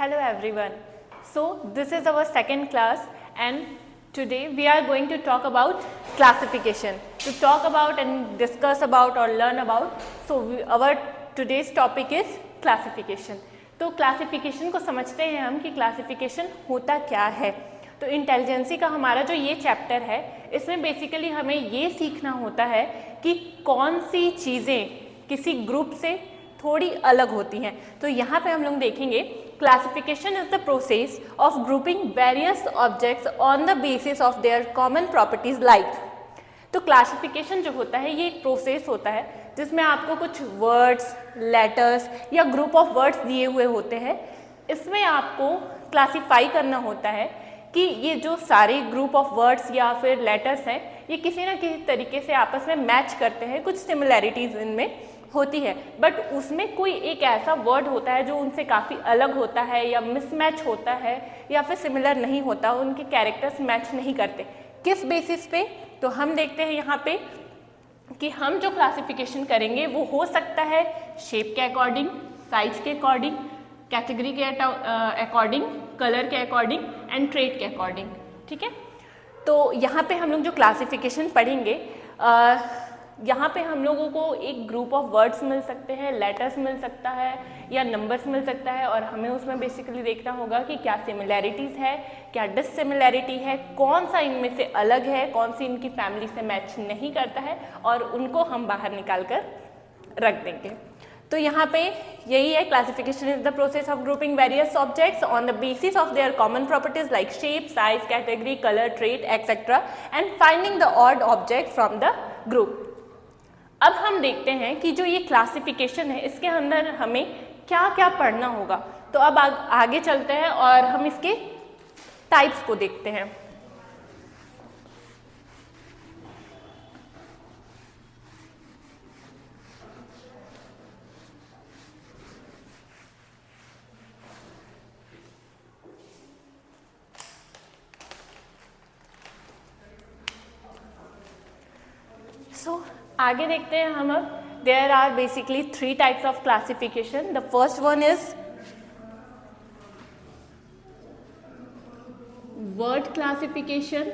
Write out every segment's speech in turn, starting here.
Hello everyone. So this is our second class and today we are going to talk about classification. To talk about and discuss about or learn about. So our today's topic is classification. तो classification को समझते हैं हम कि classification होता क्या है. तो इंटेलिजेंसी का हमारा जो ये चैप्टर है इसमें बेसिकली हमें ये सीखना होता है कि कौन सी चीज़ें किसी ग्रुप से थोड़ी अलग होती हैं. तो यहाँ पे हम लोग देखेंगे classification is the process of grouping various objects on the basis of their common properties like. तो क्लासिफिकेशन जो होता है ये एक प्रोसेस होता है जिसमें आपको कुछ वर्ड्स, लेटर्स या ग्रुप ऑफ वर्ड्स दिए हुए होते हैं. इसमें आपको क्लासिफाई करना होता है कि ये जो सारे ग्रुप ऑफ वर्ड्स या फिर लेटर्स हैं ये किसी ना किसी तरीके से आपस में मैच करते हैं, कुछ सिमिलैरिटीज़ इनमें होती है. बट उसमें कोई एक ऐसा वर्ड होता है जो उनसे काफ़ी अलग होता है या मिसमैच होता है या फिर सिमिलर नहीं होता, उनके कैरेक्टर्स मैच नहीं करते. किस बेसिस पे? तो हम देखते हैं यहाँ पे कि हम जो क्लासिफिकेशन करेंगे वो हो सकता है शेप के अकॉर्डिंग, साइज के अकॉर्डिंग, कैटेगरी के अकॉर्डिंग, कलर के अकॉर्डिंग एंड ट्रेट के अकॉर्डिंग. ठीक है. तो यहाँ पे हम लोग जो क्लासिफिकेशन पढ़ेंगे यहाँ पे हम लोगों को एक ग्रुप ऑफ वर्ड्स मिल सकते हैं, लेटर्स मिल सकता है या नंबर्स मिल सकता है और हमें उसमें बेसिकली देखना होगा कि क्या सिमिलैरिटीज़ है, क्या डिससिमिलैरिटी है, कौन सा इनमें से अलग है, कौन सी इनकी फैमिली से मैच नहीं करता है और उनको हम बाहर निकाल कर रख देंगे. तो यहाँ पे यही है classification is the process of grouping various objects on the basis of their common properties like shape, size, category, colour, trait etcetera and finding the odd object from the group. अब हम देखते हैं कि जो ये क्लासिफिकेशन है इसके अंदर हमें क्या क्या पढ़ना होगा. तो अब आगे चलते हैं और हम इसके टाइप्स को देखते हैं. आगे देखते हैं हम. अब there are basically 3 types of classification. The first one is word classification,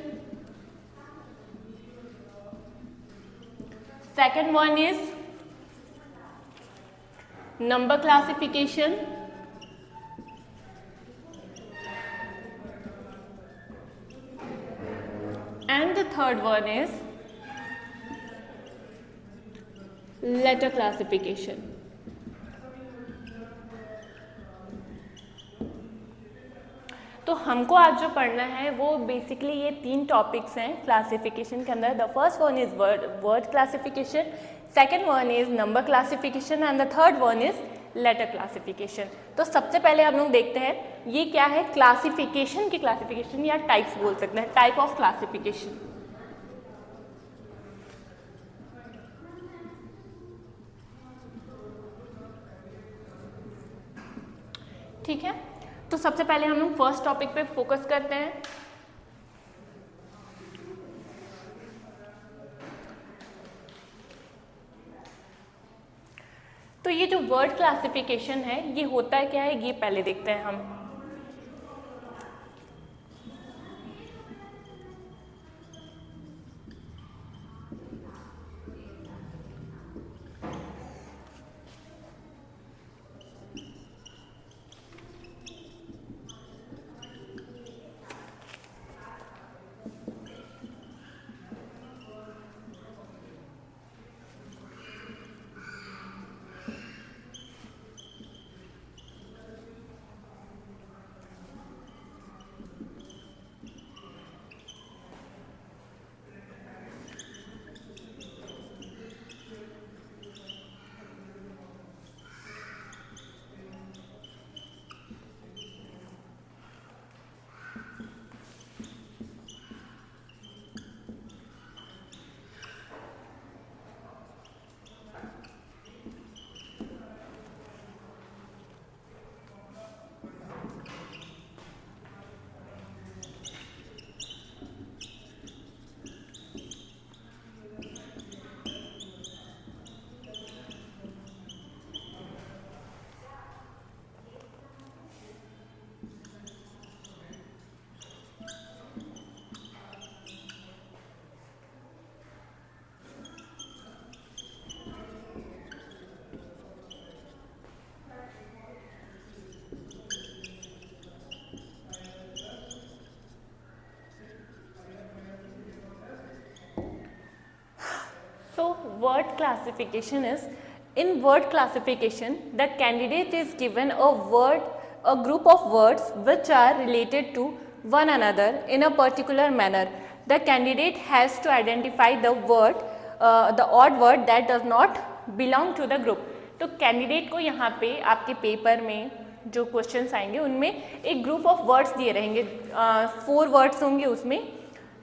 second one is number classification, and the third one is letter classification. तो हमको आज जो पढ़ना है वो बेसिकली ये 3 टॉपिक्स हैं क्लासिफिकेशन के अंदर. The first one is word classification, second one is number classification and the third one is letter classification. तो सबसे पहले हम लोग देखते हैं ये क्या है. क्लासिफिकेशन की क्लासिफिकेशन या टाइप्स बोल सकते हैं, टाइप ऑफ क्लासिफिकेशन. ठीक है. तो सबसे पहले हम लोग फर्स्ट टॉपिक पे फोकस करते हैं. तो ये जो वर्ड क्लासिफिकेशन है ये होता है क्या है ये पहले देखते हैं हम. word classification is, in word classification the candidate is given a group of words which are related to one another in a particular manner. The candidate has to identify the odd word that does not belong to the group. तो candidate को यहाँ पे आपके paper में जो questions आएंगे उनमें एक ग्रुप ऑफ वर्ड्स दिए रहेंगे, 4 वर्ड्स होंगे, उसमें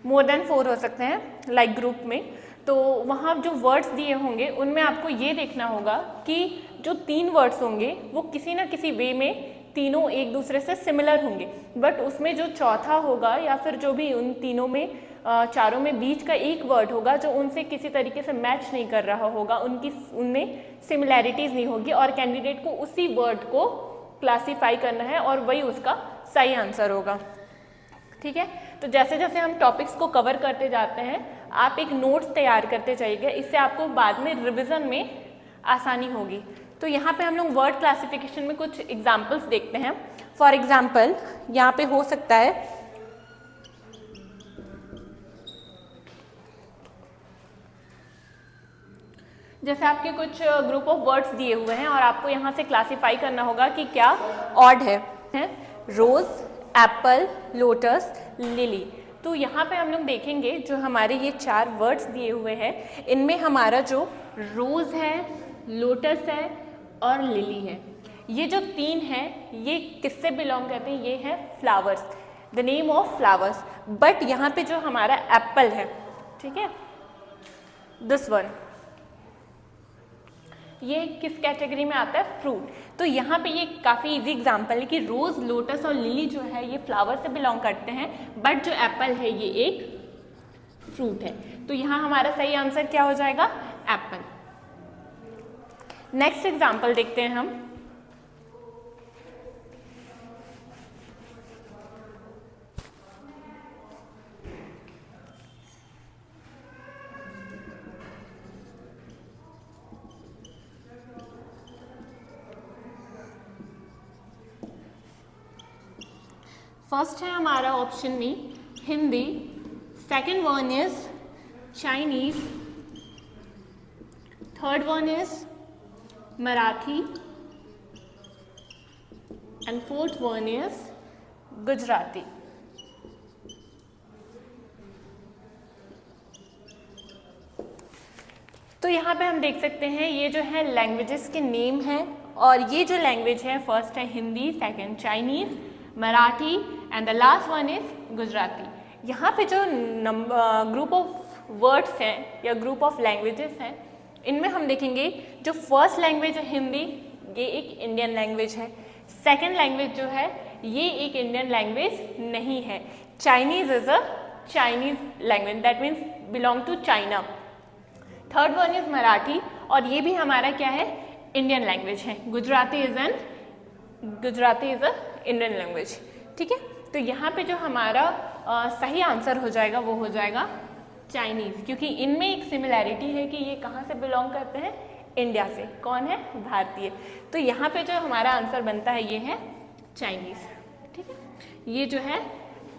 मोर देन 4 हो सकते हैं लाइक ग्रुप में। तो वहाँ जो वर्ड्स दिए होंगे उनमें आपको ये देखना होगा कि जो 3 वर्ड्स होंगे वो किसी ना किसी वे में तीनों एक दूसरे से सिमिलर होंगे, बट उसमें जो चौथा होगा या फिर जो भी उन तीनों में चारों में बीच का एक वर्ड होगा जो उनसे किसी तरीके से मैच नहीं कर रहा होगा, उनमें सिमिलैरिटीज़ नहीं होगी और कैंडिडेट को उसी वर्ड को क्लासीफाई करना है और वही उसका सही आंसर होगा। ठीक है, तो जैसे जैसे हम टॉपिक्स को कवर करते जाते हैं आप एक नोट्स तैयार करते जाइएगा, इससे आपको बाद में रिविज़न में आसानी होगी। तो यहाँ पे हम लोग वर्ड क्लासिफिकेशन में कुछ एग्जाम्पल्स देखते हैं। फॉर एग्जाम्पल यहाँ पे हो सकता है जैसे आपके कुछ ग्रुप ऑफ वर्ड्स दिए हुए हैं और आपको यहाँ से क्लासिफाई करना होगा कि क्या ऑड है। रोज, एप्पल, लोटस, लिली। तो यहाँ पे हम लोग देखेंगे जो हमारे ये 4 वर्ड्स दिए हुए हैं इनमें हमारा जो रोज है, लोटस है और लिली है, ये जो 3 हैं ये किससे बिलोंग करते हैं? ये है flowers, the name of flowers. But यहाँ पे जो हमारा एप्पल है, ठीक है, दिस वन, ये किस कैटेगरी में आता है? फ्रूट। तो यहाँ पे ये काफ़ी इजी एग्जांपल है कि रोज़, लोटस और लिली जो है ये फ्लावर से बिलोंग करते हैं, बट जो एप्पल है ये एक फ्रूट है। तो यहाँ हमारा सही आंसर क्या हो जाएगा? एप्पल। नेक्स्ट एग्जांपल देखते हैं हम। फर्स्ट है हमारा ऑप्शन में Hindi, second one is Chinese, third one is Marathi and fourth one is Gujarati. तो यहाँ पे हम देख सकते हैं ये जो है लैंग्वेजेस के नेम हैं और ये जो लैंग्वेज है फर्स्ट है Hindi, second Chinese, Marathi and the last one is Gujarati. यहाँ पे जो ग्रुप ऑफ वर्ड्स हैं या ग्रुप ऑफ लैंग्वेजेस हैं इनमें हम देखेंगे जो फर्स्ट लैंग्वेज है हिंदी, ये एक इंडियन लैंग्वेज है। सेकेंड लैंग्वेज जो है ये एक इंडियन लैंग्वेज नहीं है। Chinese is a Chinese language, that means belong to China. Third one is Marathi और ये भी हमारा क्या है? इंडियन लैंग्वेज है। Gujarati is a Indian language. ठीक है, तो यहाँ पे जो हमारा सही आंसर हो जाएगा वो हो जाएगा चाइनीज़, क्योंकि इनमें एक सिमिलैरिटी है कि ये कहाँ से बिलोंग करते हैं? इंडिया से। कौन है? भारतीय। तो यहाँ पे जो हमारा आंसर बनता है ये है चाइनीज़। ठीक है, ये जो है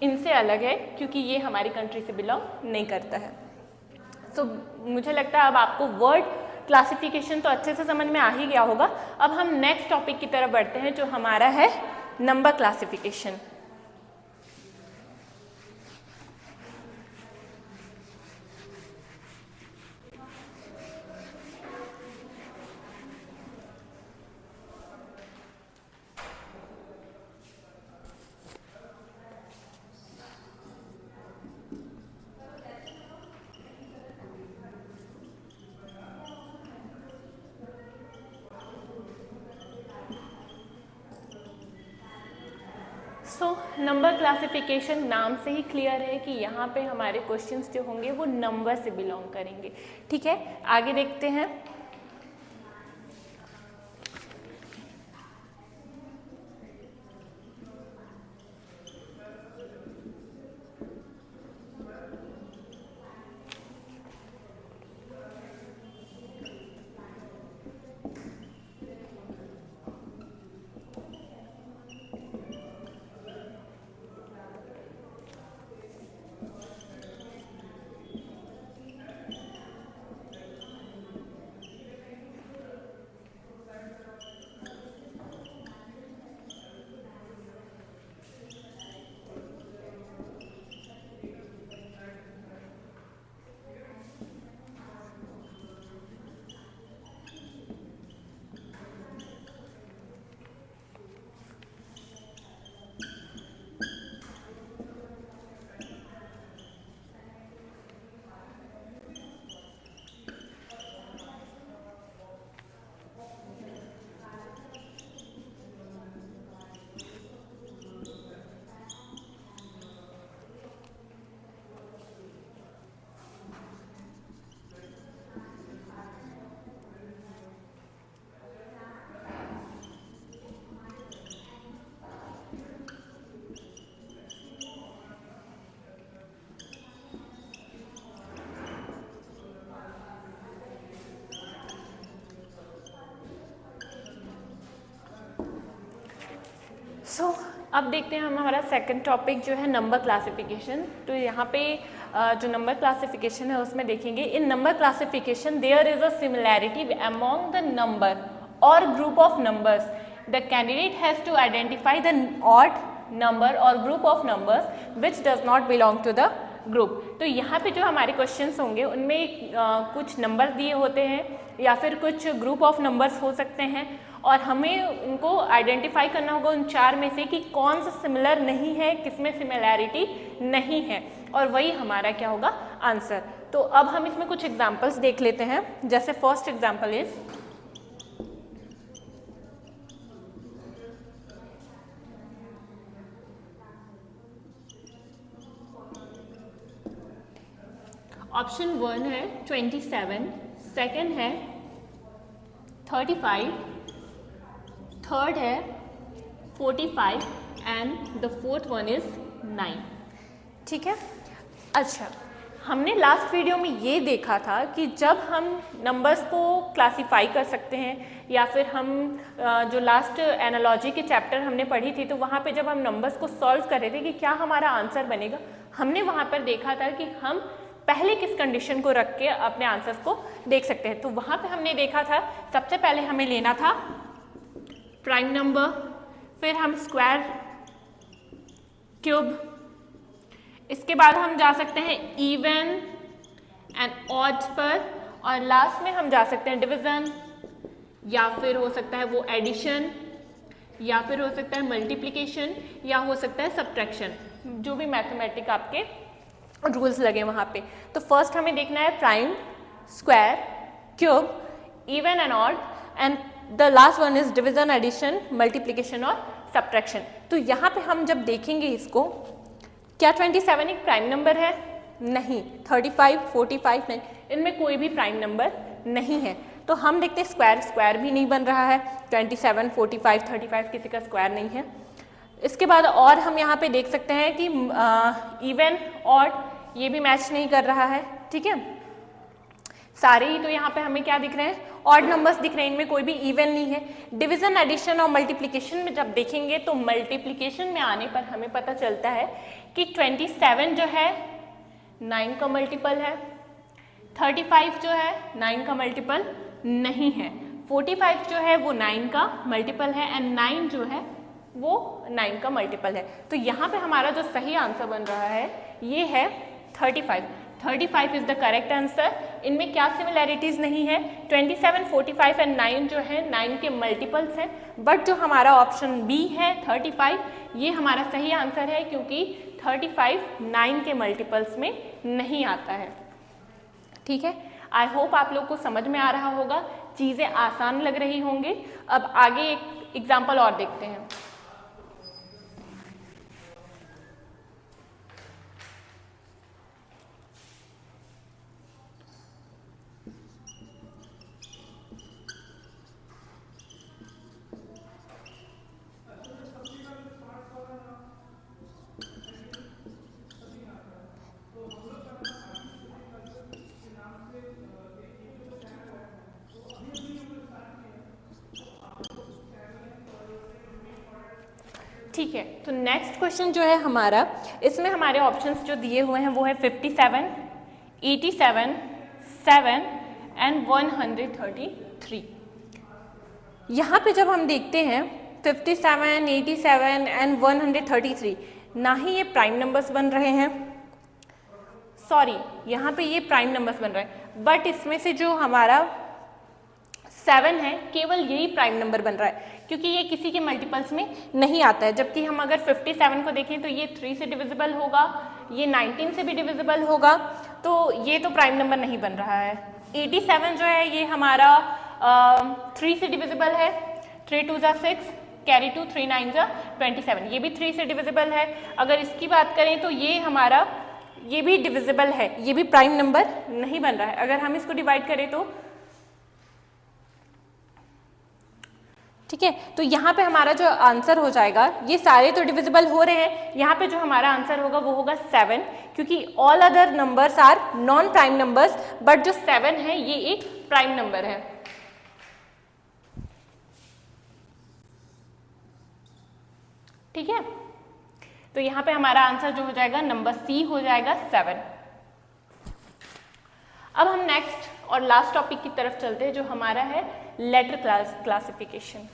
इनसे अलग है क्योंकि ये हमारी कंट्री से बिलोंग नहीं करता है। तो मुझे लगता है अब आपको वर्ड क्लासिफिकेशन तो अच्छे से समझ में आ ही गया होगा। अब हम नेक्स्ट टॉपिक की तरफ बढ़ते हैं जो हमारा है number classification. So number classification नाम से ही क्लियर है कि यहाँ पे हमारे क्वेश्चंस जो होंगे वो नंबर से बिलोंग करेंगे। ठीक है, आगे देखते हैं। सो अब देखते हैं हम हमारा सेकंड टॉपिक जो है नंबर क्लासिफिकेशन। तो यहाँ पे जो नंबर क्लासिफिकेशन है उसमें देखेंगे in number classification there is a similarity among the number or group of numbers the candidate has to identify the odd number or group of numbers which does not belong to the group. तो यहाँ पे जो हमारे questions होंगे उनमें कुछ number दिए होते हैं या फिर कुछ ग्रुप ऑफ नंबर्स हो सकते हैं और हमें उनको आइडेंटिफाई करना होगा उन चार में से कि कौन सा सिमिलर नहीं है, किसमें सिमिलैरिटी नहीं है, और वही हमारा क्या होगा आंसर। तो अब हम इसमें कुछ एग्जांपल्स देख लेते हैं। जैसे फर्स्ट एग्जांपल इज ऑप्शन 1 है 27, सेकंड है 35, थर्ड है 45 and the fourth one is 9। ठीक है। अच्छा, हमने लास्ट वीडियो में ये देखा था कि जब हम नंबर्स को क्लासिफाई कर सकते हैं या फिर हम जो लास्ट एनालॉजी के चैप्टर हमने पढ़ी थी तो वहाँ पे जब हम नंबर्स को सॉल्व कर रहे थे कि क्या हमारा आंसर बनेगा, हमने वहाँ पर देखा था कि हम पहले किस कंडीशन को रख के अपने आंसर्स को देख सकते हैं। तो वहाँ पे हमने देखा था सबसे पहले हमें लेना था प्राइम नंबर, फिर हम स्क्वायर, क्यूब, इसके बाद हम जा सकते हैं इवन एंड ऑड पर, और लास्ट में हम जा सकते हैं डिवीजन, या फिर हो सकता है वो एडिशन, या फिर हो सकता है मल्टीप्लिकेशन, या हो सकता है सब्ट्रैक्शन, जो भी मैथमेटिक आपके रूल्स लगे वहाँ पे। तो फर्स्ट हमें देखना है prime, square, cube, even and odd, and the last one is division, addition, multiplication और सब्ट्रैक्शन। तो यहाँ पे हम जब देखेंगे इसको, क्या 27 एक प्राइम नंबर है? नहीं। 35, 45 नहीं, इनमें कोई भी प्राइम नंबर नहीं है। तो हम देखते हैं स्क्वायर, स्क्वायर भी नहीं बन रहा है। 27, 45, 35 किसी का स्क्वायर नहीं है। इसके बाद और हम यहाँ पे देख सकते हैं कि इवन, ऑड, ये भी मैच नहीं कर रहा है। ठीक है, सारे ही तो यहाँ पे हमें क्या दिख रहे हैं? ऑड नंबर्स दिख रहे हैं, इनमें कोई भी इवन नहीं है। डिवीजन, एडिशन और मल्टीप्लिकेशन में जब देखेंगे तो मल्टीप्लिकेशन में आने पर हमें पता चलता है कि 27 जो है 9 का मल्टीपल है, 35 जो है 9 का मल्टीपल नहीं है, 45 जो है वो 9 का मल्टीपल है, एंड 9 जो है वो 9 का मल्टीपल है। तो यहाँ पे हमारा जो सही आंसर बन रहा है ये है 35। 35 इज द करेक्ट आंसर। इनमें क्या सिमिलैरिटीज नहीं है? 27, 45 एंड 9 जो है 9 के मल्टीपल्स हैं, बट जो हमारा ऑप्शन बी है 35, ये हमारा सही आंसर है क्योंकि 35 9 के मल्टीपल्स में नहीं आता है। ठीक है, आई होप आप लोग को समझ में आ रहा होगा, चीज़ें आसान लग रही होंगी। अब आगे एक एग्जाम्पल और देखते हैं। ठीक है, तो नेक्स्ट क्वेश्चन जो है हमारा, इसमें हमारे ऑप्शंस जो दिए हुए हैं वो है 57, 87, 7 एंड 133। यहाँ पे जब हम देखते हैं 57, 87 एंड 133, ना ही ये प्राइम नंबर्स बन रहे हैं, सॉरी यहाँ पे ये प्राइम नंबर्स बन रहे हैं, बट इसमें से जो हमारा 7 है केवल यही प्राइम नंबर बन रहा है क्योंकि ये किसी के मल्टीपल्स में नहीं आता है। जबकि हम अगर 57 को देखें तो ये 3 से डिविजिबल होगा, ये 19 से भी डिविजिबल होगा, तो ये तो प्राइम नंबर नहीं बन रहा है। 87 जो है ये हमारा 3 से डिविजिबल है, 3 2 6, कैरी 2, 3 9 27, ये भी 3 से डिविजिबल है। अगर इसकी बात करें तो ये हमारा ये भी डिविजिबल है, ये भी प्राइम नंबर नहीं बन रहा है। अगर हम इसको डिवाइड करें तो ठीक है, तो यहाँ पे हमारा जो आंसर हो जाएगा, ये सारे तो डिविजिबल हो रहे हैं, यहाँ पे जो हमारा आंसर होगा वो होगा 7, क्योंकि all other numbers are non prime numbers, but जो 7 है ये एक प्राइम नंबर है। ठीक है, तो यहाँ पे हमारा आंसर जो हो जाएगा नंबर सी हो जाएगा 7। अब हम नेक्स्ट और लास्ट टॉपिक की तरफ चलते हैं जो हमारा है लेटर क्लासिफिकेशन।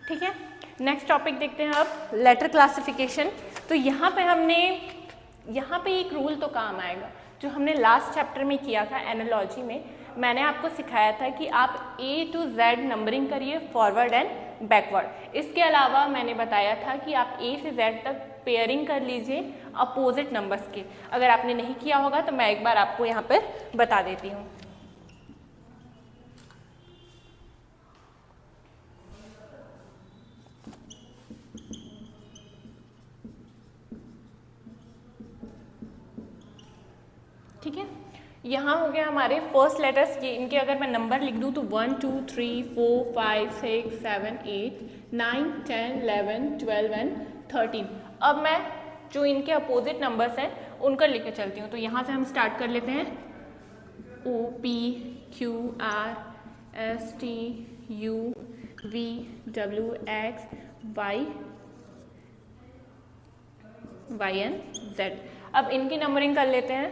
ठीक है, नेक्स्ट टॉपिक देखते हैं अब लेटर क्लासिफिकेशन। तो यहाँ पे एक रूल तो काम आएगा जो हमने लास्ट चैप्टर में किया था एनालॉजी में। मैंने आपको सिखाया था कि आप A to Z नंबरिंग करिए फॉरवर्ड एंड बैकवर्ड। इसके अलावा मैंने बताया था कि आप A से Z तक पेयरिंग कर लीजिए अपोजिट नंबर्स के। अगर आपने नहीं किया होगा तो मैं एक बार आपको यहाँ पर बता देती हूँ। ठीक है, यहाँ हो गया हमारे फर्स्ट लेटर्स। ये इनके अगर मैं नंबर लिख दूँ तो 1 2 3 4 5 6 7 8 9 10 11 12 एंड 13। अब मैं जो इनके अपोजिट नंबर्स हैं उनका लेके चलती हूँ। तो यहाँ से हम स्टार्ट कर लेते हैं O P Q R S T U V W X Y and Z। अब इनकी नंबरिंग कर लेते हैं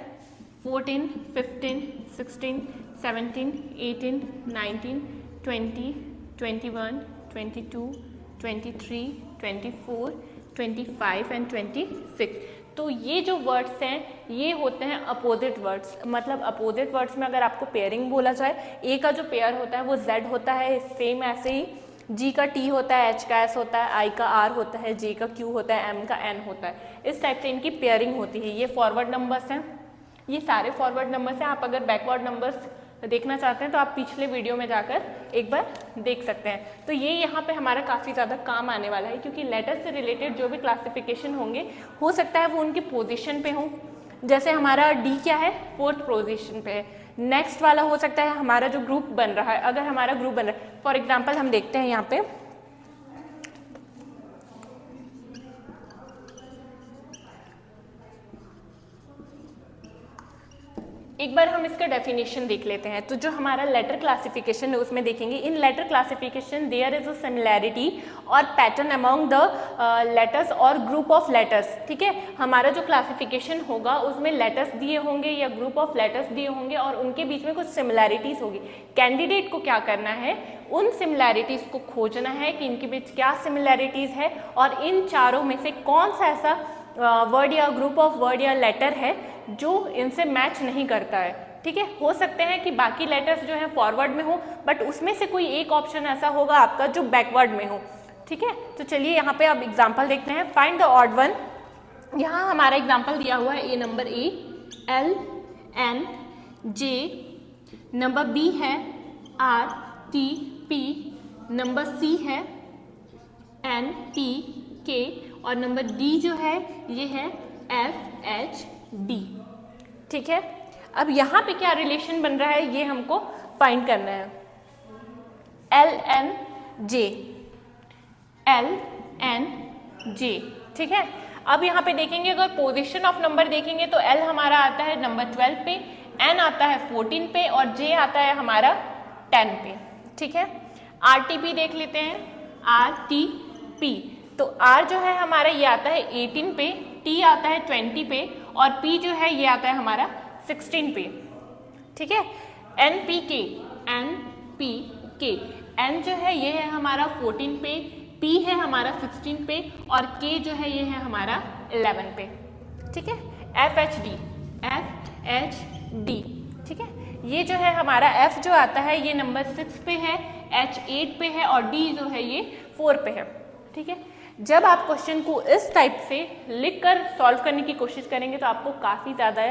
14, 15, 16, 17, 18, 19, 20, 21, 22, 23, 24, 25 एंड 26। तो ये जो वर्ड्स हैं ये होते हैं अपोजिट वर्ड्स। मतलब अपोजिट वर्ड्स में अगर आपको पेयरिंग बोला जाए, ए का जो पेयर होता है वो Z होता है, सेम ऐसे ही G का T होता है, H का S होता है, I का R होता है, J का Q होता है, M का N होता है। इस टाइप से इनकी पेयरिंग होती है। ये फॉरवर्ड नंबर्स हैं, ये सारे फॉरवर्ड नंबर्स हैं। आप अगर बैकवर्ड नंबर्स देखना चाहते हैं तो आप पिछले वीडियो में जाकर एक बार देख सकते हैं। तो ये यहाँ पे हमारा काफ़ी ज़्यादा काम आने वाला है क्योंकि लेटर से रिलेटेड जो भी क्लासिफिकेशन होंगे हो सकता है वो उनकी पोजीशन पे हों। जैसे हमारा डी क्या है, 4th पोजीशन पे है। नेक्स्ट वाला हो सकता है हमारा जो ग्रुप बन रहा है, अगर हमारा ग्रुप बन रहा है, फॉर एग्जाम्पल हम देखते हैं यहाँ पे एक बार हम इसका डेफिनेशन देख लेते हैं। तो जो हमारा लेटर क्लासिफिकेशन है उसमें देखेंगे in letter classification there is a similarity or pattern among the letters or group of letters. ठीक है, हमारा जो क्लासिफिकेशन होगा उसमें लेटर्स दिए होंगे या ग्रुप ऑफ लेटर्स दिए होंगे और उनके बीच में कुछ सिमिलैरिटीज होगी। कैंडिडेट को क्या करना है, उन सिमिलैरिटीज को खोजना है कि इनके बीच क्या सिमिलैरिटीज है और इन चारों में से कौन सा ऐसा वर्ड या ग्रुप ऑफ वर्ड या लेटर है जो इनसे मैच नहीं करता है। ठीक है, हो सकते हैं कि बाकी लेटर्स जो हैं फॉरवर्ड में हो बट उसमें से कोई एक ऑप्शन ऐसा होगा आपका जो बैकवर्ड में हो। ठीक है, तो चलिए यहाँ पे अब एग्जांपल देखते हैं। Find the odd one. यहाँ हमारा एग्जांपल दिया हुआ है number A L N J, number B है R T P, number C है N P K और नंबर D जो है ये है F H D। ठीक है, अब यहाँ पे क्या रिलेशन बन रहा है ये हमको फाइंड करना है। L N J, L N J। ठीक है, अब यहाँ पे देखेंगे अगर पोजीशन ऑफ नंबर देखेंगे तो L हमारा आता है नंबर 12 पे, N आता है 14 पे और J आता है हमारा 10 पे। ठीक है, RTP देख लेते हैं, RTP। तो R जो है हमारा ये आता है 18 पे, T आता है 20 पे और P जो है ये आता है हमारा 16 पे। ठीक है, NPK, NPK, N जो है ये है हमारा 14 पे, P है हमारा 16 पे और K जो है ये है हमारा 11 पे। ठीक है, FHD, FHD। ठीक है, ये जो है हमारा F जो आता है ये नंबर 6 पे है, H 8 पे है और D जो है ये 4 पे है। ठीक है, जब आप क्वेश्चन को इस टाइप से लिखकर सॉल्व करने की कोशिश करेंगे तो आपको काफ़ी ज़्यादा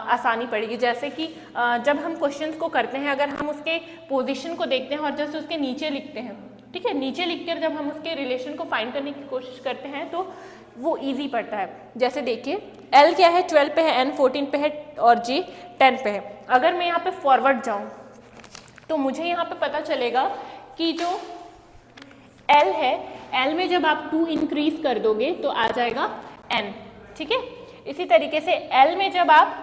आसानी पड़ेगी। जैसे कि जब हम क्वेश्चंस को करते हैं अगर हम उसके पोजीशन को देखते हैं और जैसे उसके नीचे लिखते हैं, ठीक है, नीचे लिखकर जब हम उसके रिलेशन को फाइंड करने की कोशिश करते हैं तो वो ईजी पड़ता है। जैसे देखिए L क्या है 12 पे है, N 14 पे है और J 10 पे है। अगर मैं यहाँ पे फॉरवर्ड जाऊँ तो मुझे यहाँ पे पता चलेगा कि जो L है, L में जब आप 2 इंक्रीज कर दोगे तो आ जाएगा N, ठीक है। इसी तरीके से L में जब आप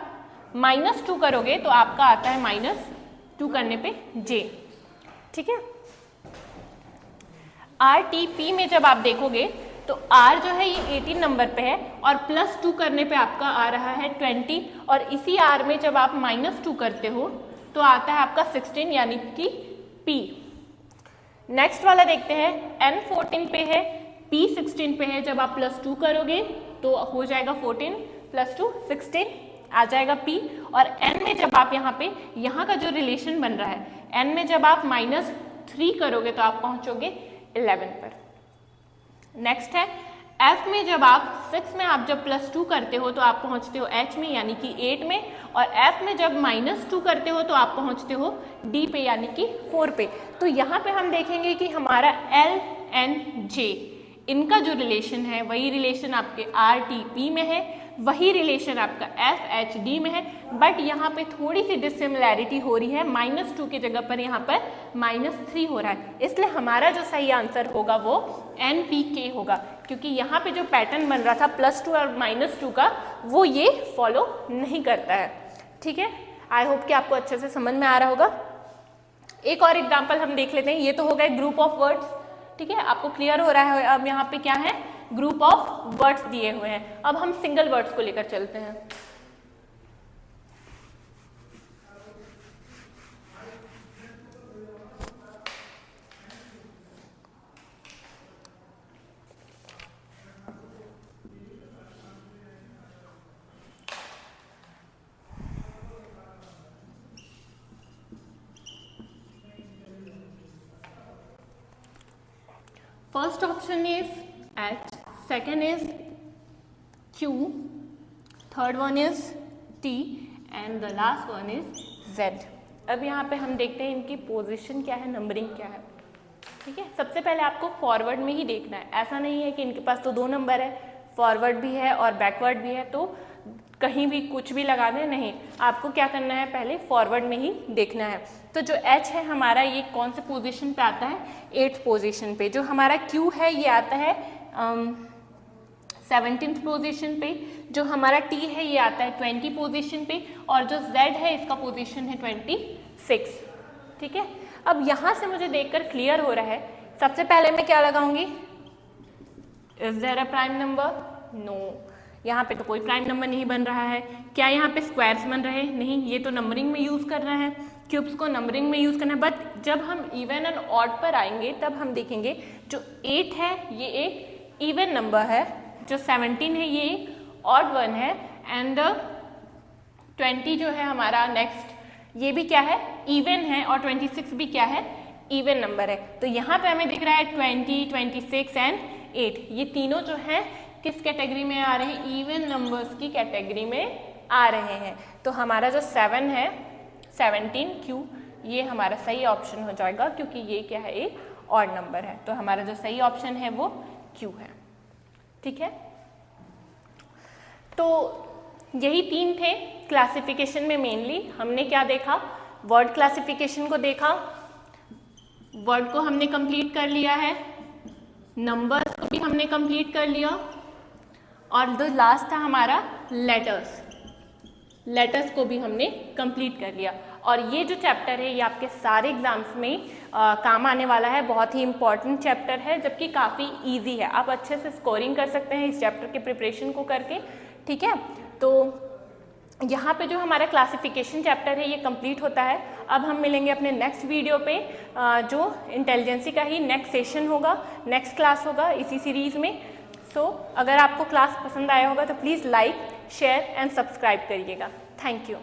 -2 करोगे तो आपका आता है -2 करने पे J, ठीक है। RTP में जब आप देखोगे तो R जो है ये 18 नंबर पे है और +2 करने पे आपका आ रहा है 20, और इसी R में जब आप -2 करते हो तो आता है आपका 16 यानी कि P। नेक्स्ट वाला देखते हैं, N 14 पे है, P 16 पे है। जब आप +2 करोगे तो हो जाएगा 14 + 2 16 आ जाएगा P। और N में जब आप यहाँ का जो रिलेशन बन रहा है, N में जब आप -3 करोगे तो आप पहुंचोगे 11 पर। नेक्स्ट है F में जब आप 6 में आप जब +2 करते हो तो आप पहुंचते हो H में यानी कि 8 में, और F में जब -2 करते हो तो आप पहुंचते हो D पे यानी कि 4 पे। तो यहाँ पे हम देखेंगे कि हमारा L N J इनका जो रिलेशन है वही रिलेशन आपके RTP में है, वही रिलेशन आपका FHD में है, बट यहाँ पे थोड़ी सी डिसिमिलैरिटी हो रही है। -2 की जगह पर यहाँ पर -3 हो रहा है, इसलिए हमारा जो सही आंसर होगा वो NPK होगा, क्योंकि यहाँ पे जो पैटर्न बन रहा था +2 और -2 का वो ये फॉलो नहीं करता है, ठीक है। आई होप कि आपको अच्छे से समझ में आ रहा होगा। एक और एग्जाम्पल हम देख लेते हैं। ये तो हो गए ग्रुप ऑफ वर्ड्स, ठीक है, आपको क्लियर हो रहा है। अब यहाँ पे क्या है, ग्रुप ऑफ वर्ड्स दिए हुए हैं। अब हम सिंगल वर्ड्स को लेकर चलते हैं। First option is H, second is Q, third one is T and the last one is Z। अब यहाँ पे हम देखते हैं इनकी पोजीशन क्या है, नंबरिंग क्या है, ठीक है। सबसे पहले आपको फॉरवर्ड में ही देखना है, ऐसा नहीं है कि इनके पास तो 2 नंबर है, फॉरवर्ड भी है और बैकवर्ड भी है तो कहीं भी कुछ भी लगा दें, नहीं, आपको क्या करना है, पहले फॉरवर्ड में ही देखना है। तो जो H है हमारा ये कौन से पोजीशन पे आता है, 8th पोजीशन पे। जो हमारा Q है ये आता है 17th पोजीशन पे। जो हमारा T है ये आता है 20 पोजीशन पे, और जो Z है इसका पोजीशन है 26, ठीक है। अब यहाँ से मुझे देखकर क्लियर हो रहा है, सबसे पहले मैं क्या लगाऊंगी, is there a prime number, no, यहाँ पे तो कोई प्राइम नंबर नहीं बन रहा है। क्या यहाँ पे स्क्वायर्स बन रहे हैं, नहीं, ये तो नंबरिंग में यूज कर रहे हैं, क्यूब्स को नंबरिंग में यूज करना है। बट जब हम इवन एंड ऑड पर आएंगे तब हम देखेंगे जो 8 है ये एक इवन नंबर है, जो 17 है ये एक ऑड वन है, एंड 20 जो है हमारा नेक्स्ट ये भी क्या है, इवन है, और 26 भी क्या है, इवन नंबर है। तो यहाँ पे हमें दिख रहा है 20, 26 एंड 8, ये तीनों जो है किस कैटेगरी में आ रहे हैं, इवन नंबर्स की कैटेगरी में आ रहे हैं। तो हमारा जो 7 है 17Q ये हमारा सही ऑप्शन हो जाएगा, क्योंकि ये क्या है, एक ऑड नंबर है। तो हमारा जो सही ऑप्शन है वो Q है, ठीक है। तो यही 3 थे क्लासिफिकेशन में। मेनली हमने क्या देखा, वर्ड क्लासिफिकेशन को देखा, वर्ड को हमने कंप्लीट कर लिया है, नंबर्स को भी हमने कंप्लीट कर लिया, और जो लास्ट था हमारा लेटर्स, लेटर्स को भी हमने कंप्लीट कर लिया। और ये जो चैप्टर है ये आपके सारे एग्जाम्स में काम आने वाला है, बहुत ही इंपॉर्टेंट चैप्टर है, जबकि काफ़ी इजी है, आप अच्छे से स्कोरिंग कर सकते हैं इस चैप्टर के प्रिपरेशन को करके, ठीक है। तो यहाँ पे जो हमारा क्लासिफिकेशन चैप्टर है ये कंप्लीट होता है। अब हम मिलेंगे अपने नेक्स्ट वीडियो पे, जो इंटेलिजेंसी का ही नेक्स्ट सेशन होगा, नेक्स्ट क्लास होगा इसी सीरीज़ में। सो अगर आपको क्लास पसंद आया होगा तो please like, share and subscribe करिएगा। Thank you.